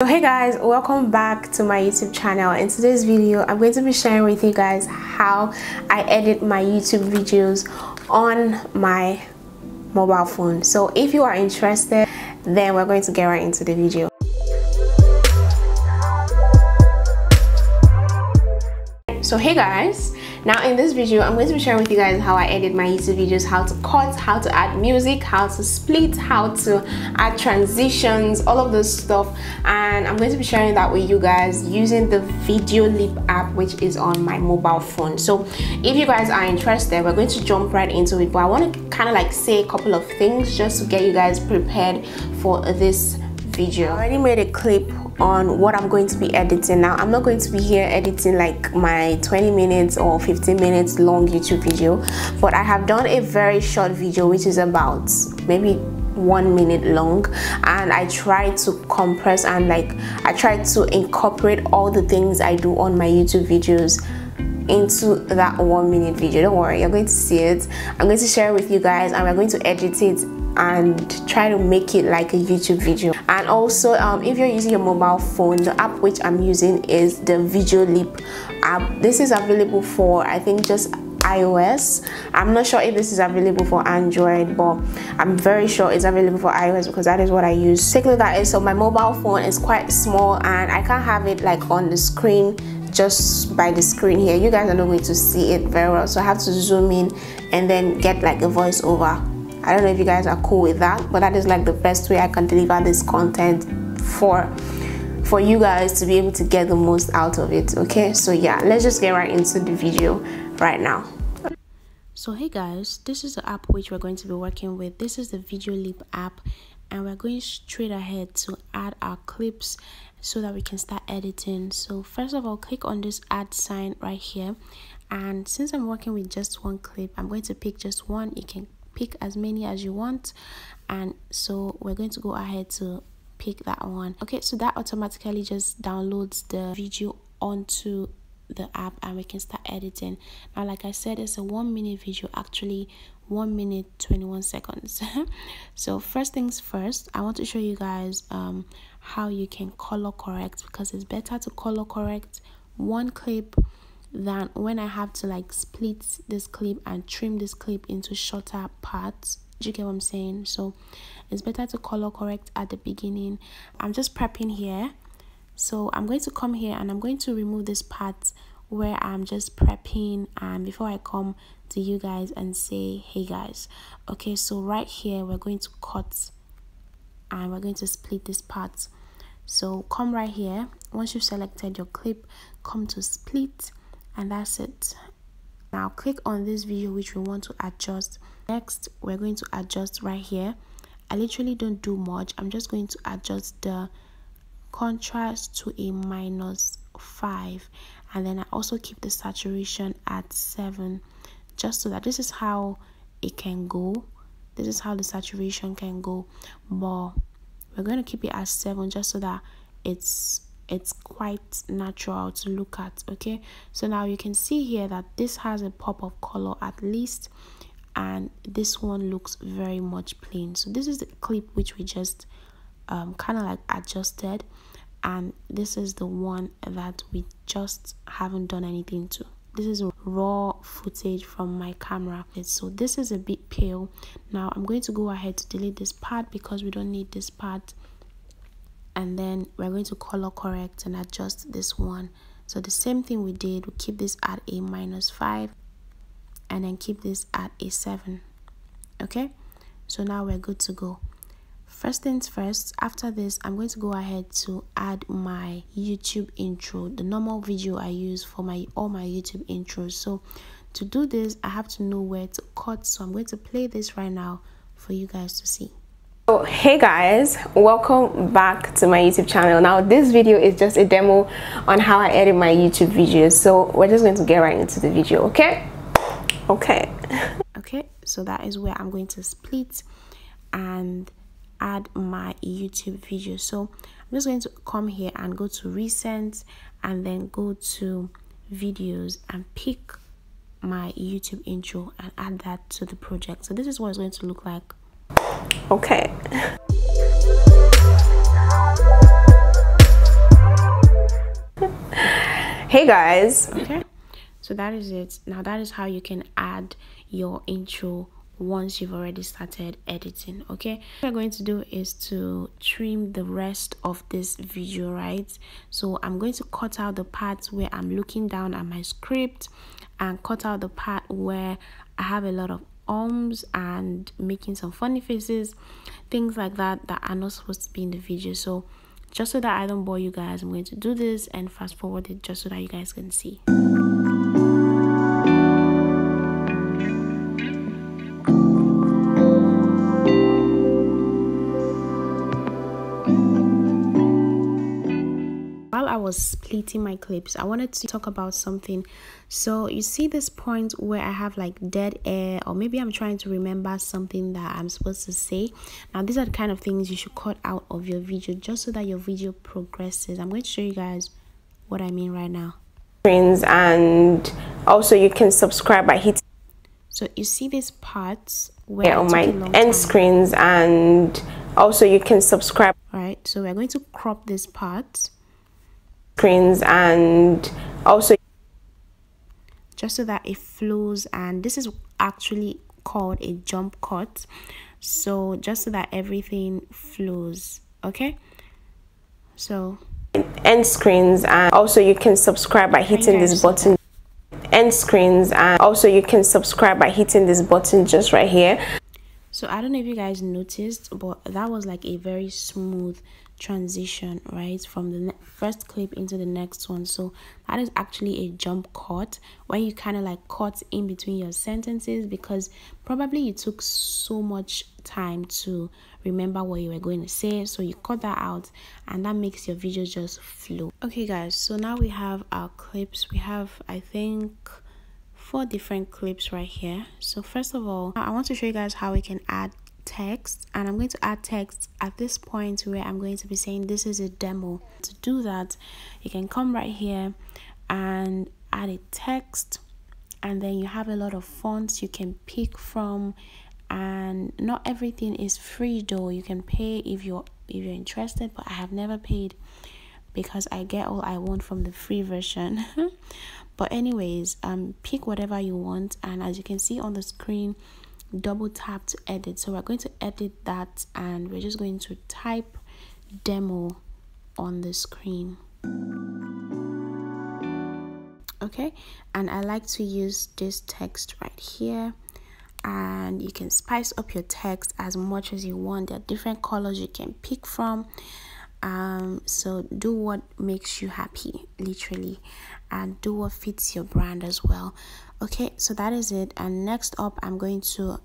So hey guys, welcome back to my YouTube channel. In today's video I'm going to be sharing with you guys how I edit my YouTube videos on my mobile phone. So if you are interested, then we're going to get right into the video. So hey guys, now in this video I'm going to be sharing with you guys how I edit my YouTube videos, how to cut, how to add music, how to split, how to add transitions, all of this stuff, and I'm going to be sharing that with you guys using the Videoleap app, which is on my mobile phone. So if you guys are interested, we're going to jump right into it, but I want to kind of like say a couple of things just to get you guys prepared for this video. I already made a clip on what I'm going to be editing. Now I'm not going to be here editing like my 20 minutes or 15 minutes long YouTube video, but I have done a very short video which is about maybe 1 minute long, and I try to compress and I try to incorporate all the things I do on my YouTube videos into that 1 minute video. Don't worry, you're going to see it. I'm going to share it with you guys, and we're going to edit it and try to make it like a YouTube video. And also if you're using your mobile phone, the app which I'm using is the Videoleap app. This is available for, I think, just iOS. I'm not sure if this is available for Android, but I'm very sure it's available for iOS because that is what I use. Take a look at it. So my mobile phone is quite small and I can't have it like on the screen, just by the screen here. You guys are not going to see it very well, so I have to zoom in and then get like a voiceover. I don't know if you guys are cool with that, but that is like the best way I can deliver this content for you guys to be able to get the most out of it. Okay, so yeah, let's just get right into the video right now. So hey guys, this is the app which we're going to be working with. This is the Videoleap app, and we're going straight ahead to add our clips so that we can start editing. So first of all, click on this add sign right here, and since I'm working with just one clip, I'm going to pick just one. You can pick as many as you want, and so we're going to go ahead to pick that one. Okay, so that automatically just downloads the video onto the app and we can start editing. Now like I said, it's a 1 minute video, actually 1 minute 21 seconds. So first things first, I want to show you guys how you can color correct, because it's better to color correct one clip than when I have to like split this clip and trim this clip into shorter parts. Do you get what I'm saying? So it's better to color correct at the beginning. I'm just prepping here, so I'm going to come here and I'm going to remove this part where I'm just prepping, and before I come to you guys and say hey guys. Okay, so right here we're going to cut and we're going to split this part. So come right here, once you've selected your clip, come to split, and that's it. Now click on this video which we want to adjust. Next we're going to adjust right here. I literally don't do much. I'm just going to adjust the contrast to a -5, and then I also keep the saturation at 7, just so that this is how it can go. This is how the saturation can go, but we're going to keep it at 7 just so that it's quite natural to look at. Okay, so now you can see here that this has a pop of color at least, and this one looks very much plain. So this is the clip which we just kind of like adjusted, and this is the one that we just haven't done anything to. This is raw footage from my camera, so this is a bit pale. Now I'm going to go ahead to delete this part because we don't need this part, and then we're going to color correct and adjust this one. So the same thing we did, we keep this at a -5 and then keep this at a 7. Okay, so now we're good to go. First things first, after this I'm going to go ahead to add my YouTube intro, the normal video I use for all my YouTube intros. So to do this I have to know where to cut, so I'm going to play this right now for you guys to see. So hey guys, welcome back to my YouTube channel. Now this video is just a demo on how I edit my YouTube videos, so we're just going to get right into the video. Okay, so that is where I'm going to split and add my YouTube video. So I'm just going to come here and go to recent and then go to videos and pick my YouTube intro and add that to the project. So this is what it's going to look like. Okay. hey guys. Okay, so that is it. Now that is how you can add your intro once you've already started editing. Okay, what we're going to do is to trim the rest of this video, right? So I'm going to cut out the parts where I'm looking down at my script and cut out the part where I have a lot of ums and making some funny faces, things like that are not supposed to be in the video. So just so that I don't bore you guys, I'm going to do this and fast forward it just so that you guys can see. While I was splitting my clips, I wanted to talk about something. So you see this point where I have like dead air, or maybe I'm trying to remember something that I'm supposed to say. Now these are the kind of things you should cut out of your video just so that your video progresses. I'm going to show you guys what I mean right now. And also you can subscribe by hitting. So you see these parts where on my end screens, and also you can subscribe. All right, so we're going to crop this part. Screens, and also just so that it flows, and this is actually called a jump cut, so just so that everything flows. Okay, so end screens, and also you can subscribe by hitting this button. End screens, and also you can subscribe by hitting this button just right here. So I don't know if you guys noticed, but that was like a very smooth transition, right, from the first clip into the next one. So that is actually a jump cut, where you kind of like cut in between your sentences because probably you took so much time to remember what you were going to say, so you cut that out and that makes your video just flow. Okay guys, so now we have our clips. We have, I think, 4 different clips right here. So first of all, I want to show you guys how we can add text, and I'm going to add text at this point where I'm going to be saying this is a demo. To do that, you can come right here and add a text, and then you have a lot of fonts you can pick from, and not everything is free though. You can pay if you're interested, but I have never paid because I get all I want from the free version. But anyways, pick whatever you want, and as you can see on the screen, double tap to edit. So we're going to edit that, and we're just going to type demo on the screen. Okay, and I like to use this text right here, and you can spice up your text as much as you want. There are different colors you can pick from, so do what makes you happy, literally, and do what fits your brand as well. Okay, so that is it. And next up, I'm going to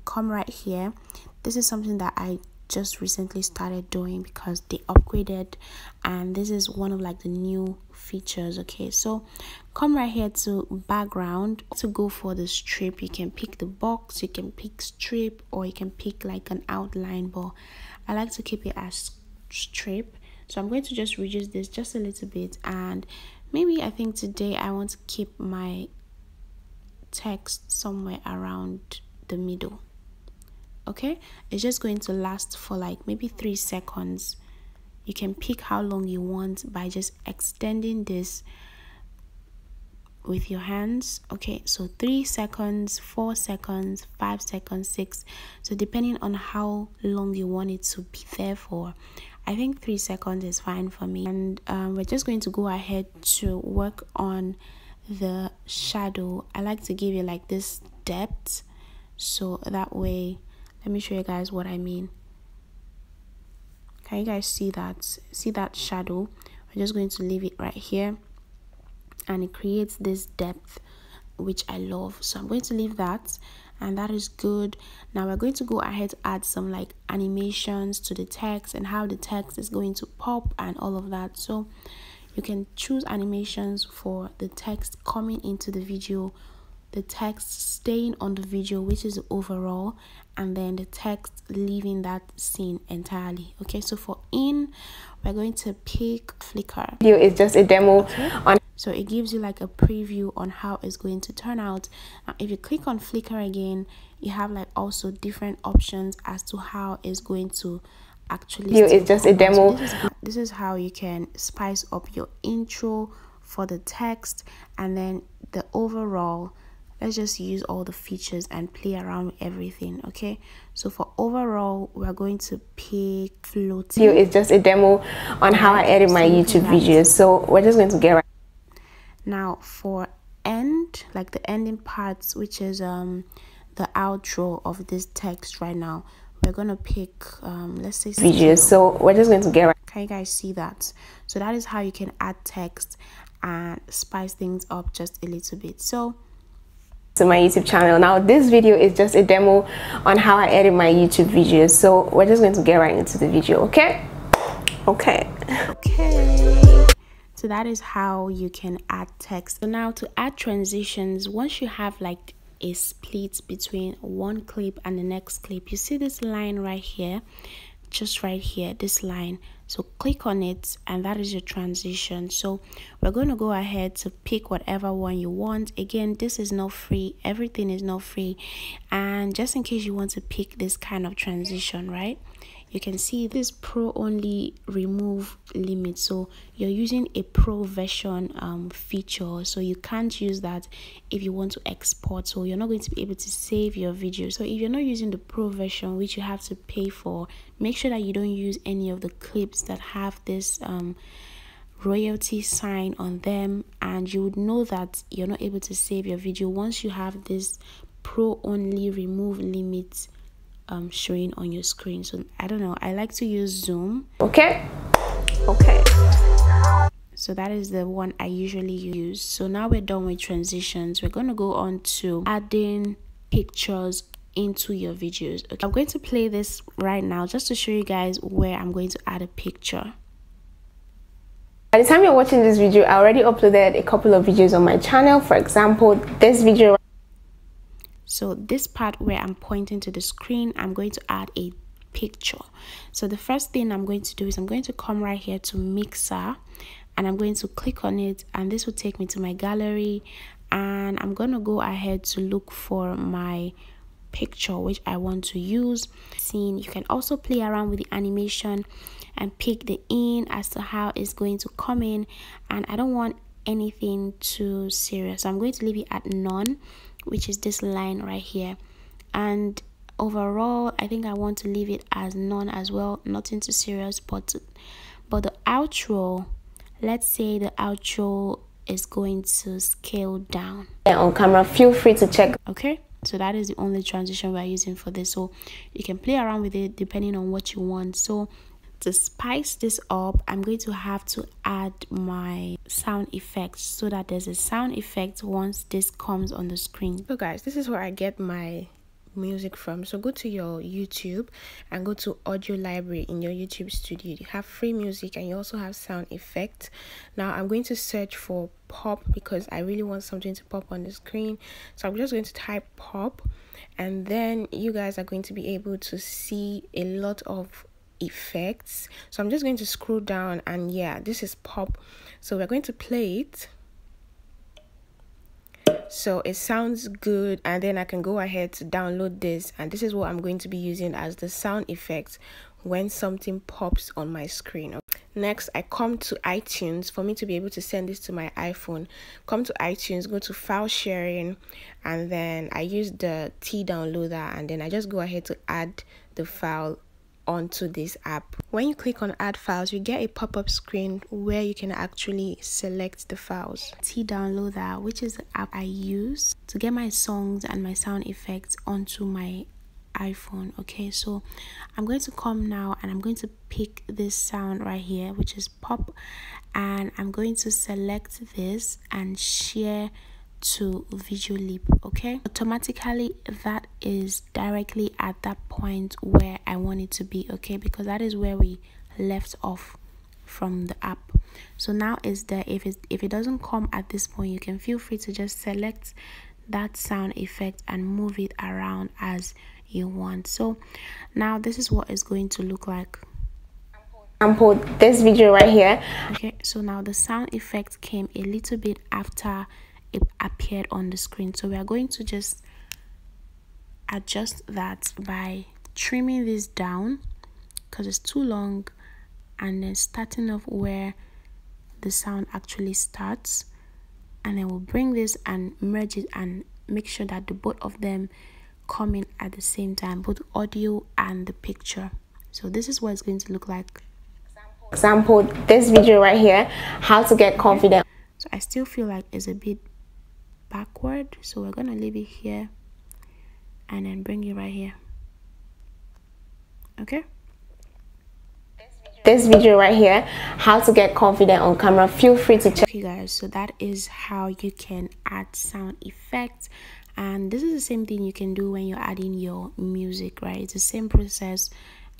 come right here. This is something that I just recently started doing because they upgraded, and this is one of like the new features. Okay, so come right here to background. To go for the strip, you can pick the box, you can pick strip, or you can pick like an outline, but I like to keep it as strip. So I'm going to just reduce this just a little bit, and maybe I think today I want to keep my text somewhere around the middle. Okay, it's just going to last for like maybe 3 seconds. You can pick how long you want by just extending this with your hands. Okay, so 3 seconds, 4 seconds, 5 seconds, 6. So depending on how long you want it to be there for, I think 3 seconds is fine for me. And we're just going to go ahead to work on the shadow. I like to give it like this depth, so that way, let me show you guys what I mean. Can you guys see that shadow? We're just going to leave it right here, and it creates this depth, which I love. So I'm going to leave that, and that is good. Now we're going to go ahead to add some like animations to the text and how the text is going to pop and all of that. So you can choose animations for the text coming into the video, the text staying on the video, which is overall, and then the text leaving that scene entirely. Okay, so for in, we're going to pick Flickr. Video is just a demo. Okay. So it gives you like a preview on how it's going to turn out. Now if you click on Flickr again, you have like also different options as to how it's going to actually. Video is just a demo. So this is how you can spice up your intro for the text, and then the overall, let's just use all the features and play around with everything. Okay, so for overall, we're going to pick floating. It's just a demo on how I edit my YouTube videos, so we're just going to get right now. For end, like the ending parts, which is the outro of this text right now, we're gonna pick let's say videos, so we're just going to get right. Can you guys see that? So that is how you can add text and spice things up just a little bit. So to my YouTube channel. Now this video is just a demo on how I edit my YouTube videos, so we're just going to get right into the video. Okay. So that is how you can add text. So now to add transitions, once you have like a split between one clip and the next clip, you see this line right here, just right here, this line. So click on it, and that is your transition. So we're going to go ahead to pick whatever one you want. Again, this is not free, everything is not free, and just in case you want to pick this kind of transition, right, you can see this pro only remove limit. So you're using a pro version feature, so you can't use that if you want to export. So you're not going to be able to save your video. So if you're not using the pro version, which you have to pay for, make sure that you don't use any of the clips that have this royalty sign on them, and you would know that you're not able to save your video once you have this pro only remove limit showing on your screen. So I don't know, I like to use Zoom. Okay, so that is the one I usually use. So now we're done with transitions. We're going to go on to adding pictures into your videos. Okay, I'm going to play this right now just to show you guys where I'm going to add a picture. By the time you're watching this video, I already uploaded a couple of videos on my channel. For example, this video. So this part where I'm pointing to the screen, I'm going to add a picture. So the first thing I'm going to do is I'm going to come right here to Mixer, and I'm going to click on it, and this will take me to my gallery, and I'm going to go ahead to look for my picture which I want to use. You can also play around with the animation and pick the in as to how it's going to come in, and I don't want anything too serious, so I'm going to leave it at none, which is this line right here. And overall, I think I want to leave it as none as well, nothing too serious. But the outro, let's say the outro is going to scale down. On camera, feel free to check. Okay, so that is the only transition we're using for this, so you can play around with it depending on what you want. So to spice this up, I'm going to have to add my sound effects so that there's a sound effect once this comes on the screen. So guys, this is where I get my music from. So go to your YouTube and go to audio library in your YouTube studio. You have free music and you also have sound effects. Now I'm going to search for pop because I really want something to pop on the screen. So I'm just going to type pop, and then you guys are going to be able to see a lot of effects. So I'm just going to scroll down, and yeah, this is pop. So we're going to play it. So it sounds good, and then I can go ahead to download this, and this is what I'm going to be using as the sound effect when something pops on my screen. Next, I come to iTunes for me to be able to send this to my iPhone. Come to iTunes, go to file sharing, and then I use the T downloader, and then I just go ahead to add the file onto this app. When you click on add files, you get a pop-up screen where you can actually select the files. T downloader, which is the app I use to get my songs and my sound effects onto my iPhone. Okay, so I'm going to come now and I'm going to pick this sound right here, which is pop, and I'm going to select this and share to Videoleap. Okay, automatically that is directly at that point where I want it to be. Okay, because that is where we left off from the app. So now is there. If it doesn't come at this point, you can feel free to just select that sound effect and move it around as you want. So now this is what it's going to look like. Example, this video right here. Okay, so now the sound effect came a little bit after it appeared on the screen, so we are going to just adjust that by trimming this down because it's too long, and then starting off where the sound actually starts, and then we'll bring this and merge it and make sure that the both of them come in at the same time, both audio and the picture. So this is what it's going to look like. Example, this video right here, how to get confident. So I still feel like it's a bit backward, so we're gonna leave it here and then bring it right here. Okay, This video right here, how to get confident on camera, feel free to check. Okay guys, so that is how you can add sound effects, and this is the same thing you can do when you're adding your music, right? It's the same process,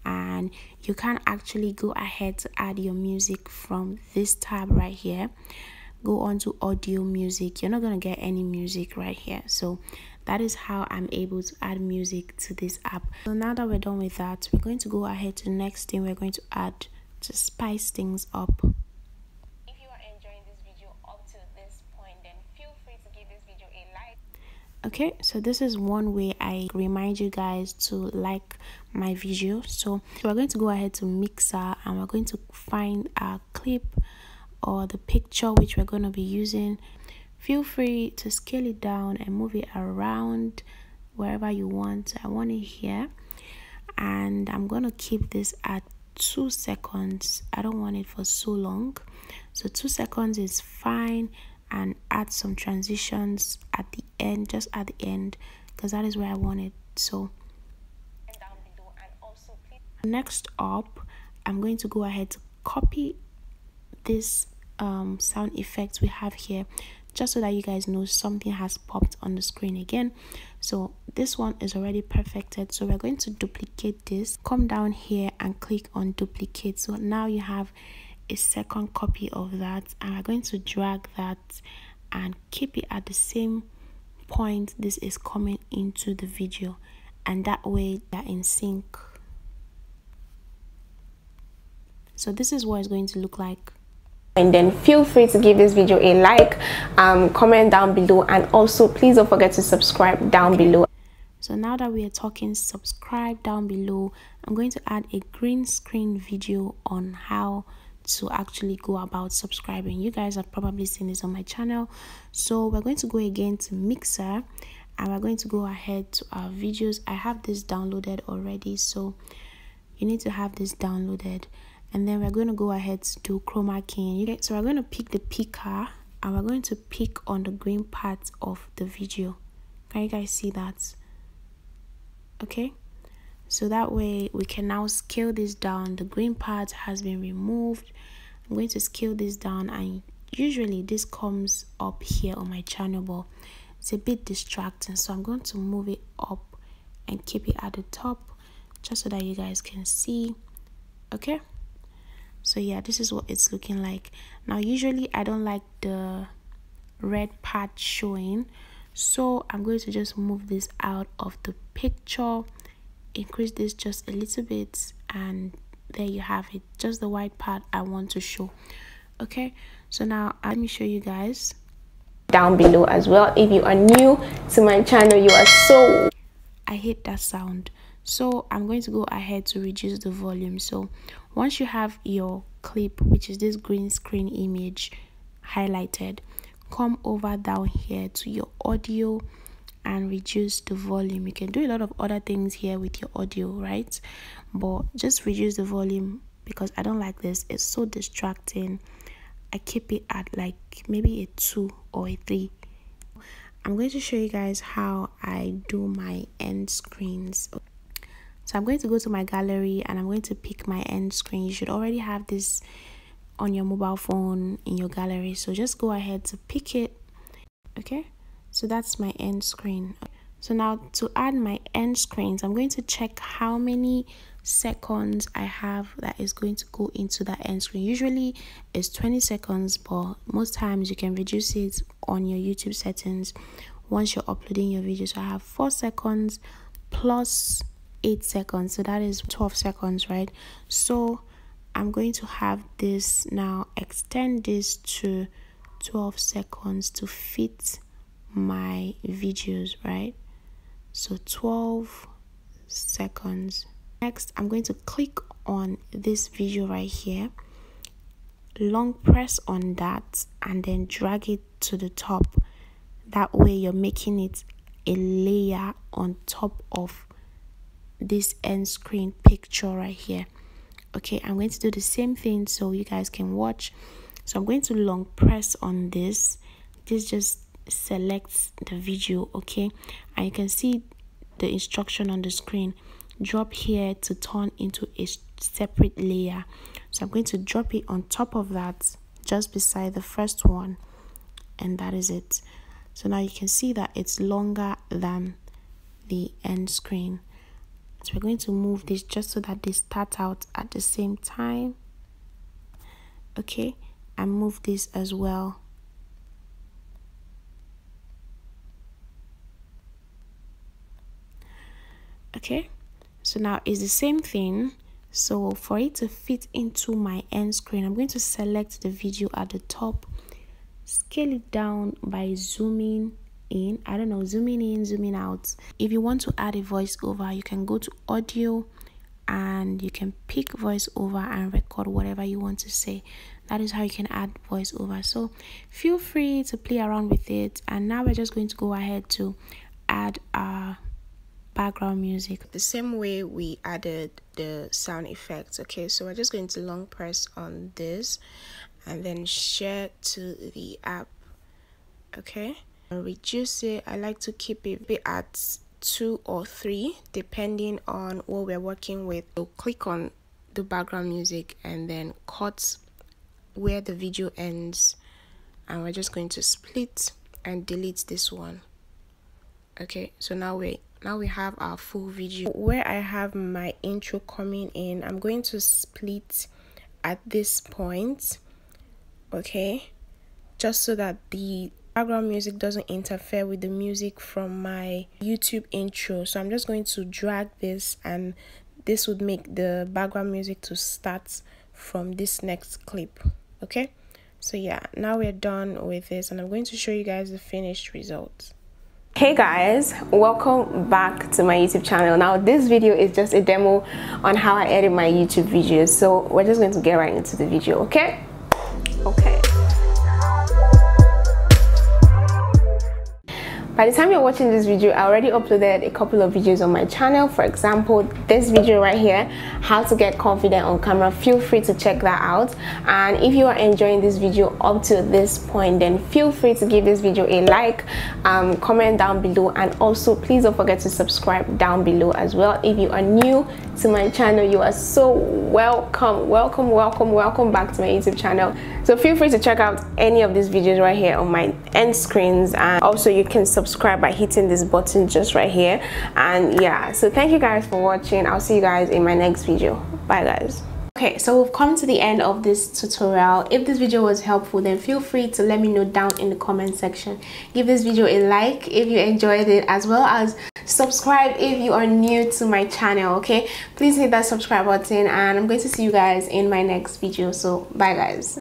and you can actually go ahead to add your music from this tab right here. Go on to audio music. You're not going to get any music right here. So that is how I'm able to add music to this app. So now that we're done with that, we're going to go ahead to the next thing we're going to add to spice things up. If you are enjoying this video up to this point, then feel free to give this video a like. Okay, so this is one way I remind you guys to like my video. So we're going to go ahead to Mixer, and we're going to find a clip or the picture which we're going to be using. Feel free to scale it down and move it around wherever you want. I want it here, and I'm going to keep this at 2 seconds. I don't want it for so long, so 2 seconds is fine, and add some transitions at the end, just at the end, because that is where I want it. So next up, I'm going to go ahead to copy this sound effects we have here, just so that you guys know something has popped on the screen again. So this one is already perfected, so we're going to duplicate this. Come down here and click on duplicate. So now you have a second copy of that, and we're going to drag that and keep it at the same point this is coming into the video, and that way they're in sync. So this is what it's going to look like. And then feel free to give this video a like, comment down below, and also please don't forget to subscribe down below. So now that we are talking, subscribe down below. I'm going to add a green screen video on how to actually go about subscribing. You guys have probably seen this on my channel. So we're going to go again to Mixer, and we're going to go ahead to our videos. I have this downloaded already, so you need to have this downloaded. And then we're going to go ahead to do chroma keying. So we're going to pick the picker, and we're going to pick on the green part of the video. Can you guys see that? Okay, so that way we can now scale this down. The green part has been removed. I'm going to scale this down, and usually this comes up here on my channel, but it's a bit distracting, so I'm going to move it up and keep it at the top, just so that you guys can see. Okay, so yeah, this is what it's looking like now. Usually I don't like the red part showing, so I'm going to just move this out of the picture, increase this just a little bit, and there you have it, just the white part I want to show. Okay, so now let me show you guys down below as well. If you are new to my channel, you are so, I hate that sound. So I'm going to go ahead to reduce the volume. So once you have your clip, which is this green screen image highlighted, come over down here to your audio and reduce the volume. You can do a lot of other things here with your audio, right? But just reduce the volume, because I don't like this. It's so distracting. I keep it at like maybe a 2 or a 3. I'm going to show you guys how I do my end screens. So I'm going to go to my gallery, and I'm going to pick my end screen. You should already have this on your mobile phone in your gallery, so just go ahead to pick it. Okay, so that's my end screen. So now to add my end screens, I'm going to check how many seconds I have that is going to go into that end screen. Usually it's 20 seconds, but most times you can reduce it on your YouTube settings once you're uploading your video. So I have 4 seconds plus 8 seconds, so that is 12 seconds, right? So I'm going to have this now, extend this to 12 seconds to fit my videos, right? So 12 seconds. Next, I'm going to click on this video right here, long press on that and then drag it to the top. That way you're making it a layer on top of this end screen picture right here. Okay, I'm going to do the same thing so you guys can watch. So I'm going to long press on this. This just selects the video, okay, and you can see the instruction on the screen. Drop here to turn into a separate layer. So I'm going to drop it on top of that, just beside the first one, and that is it. So now you can see that it's longer than the end screen. So we're going to move this just so that they start out at the same time. Okay, and move this as well. Okay, so now it's the same thing. So for it to fit into my end screen, I'm going to select the video at the top, scale it down by zooming in, zooming in, zooming out. If you want to add a voiceover, you can go to audio and you can pick voiceover and record whatever you want to say. That is how you can add voiceover. So feel free to play around with it. And now we're just going to go ahead to add our background music the same way we added the sound effects. Okay, so we're just going to long press on this and then share to the app. Okay, and reduce it. I like to keep it at 2 or 3 depending on what we're working with. So click on the background music and then cut where the video ends, and we're just going to split and delete this one. Okay, so now we have our full video. Where I have my intro coming in, I'm going to split at this point, okay, just so that the background music doesn't interfere with the music from my YouTube intro. So I'm just going to drag this, and this would make the background music to start from this next clip. Okay, so yeah, now we're done with this, and I'm going to show you guys the finished result. Hey guys, welcome back to my YouTube channel. Now this video is just a demo on how I edit my YouTube videos, so we're just going to get right into the video. Okay. By the time you're watching this video, I already uploaded a couple of videos on my channel. For example, this video right here, how to get confident on camera. Feel free to check that out. And if you are enjoying this video up to this point, then feel free to give this video a like, comment down below, and also please don't forget to subscribe down below as well. If you are new to my channel, you are so welcome back to my YouTube channel. So feel free to check out any of these videos right here on my end screens, and also you can subscribe by hitting this button just right here. And yeah, so thank you guys for watching. I'll see you guys in my next video. Bye guys. Okay, so we've come to the end of this tutorial. If this video was helpful, then feel free to let me know down in the comment section. Give this video a like if you enjoyed it, as well as subscribe if you are new to my channel. Okay, please hit that subscribe button, and I'm going to see you guys in my next video. So bye guys.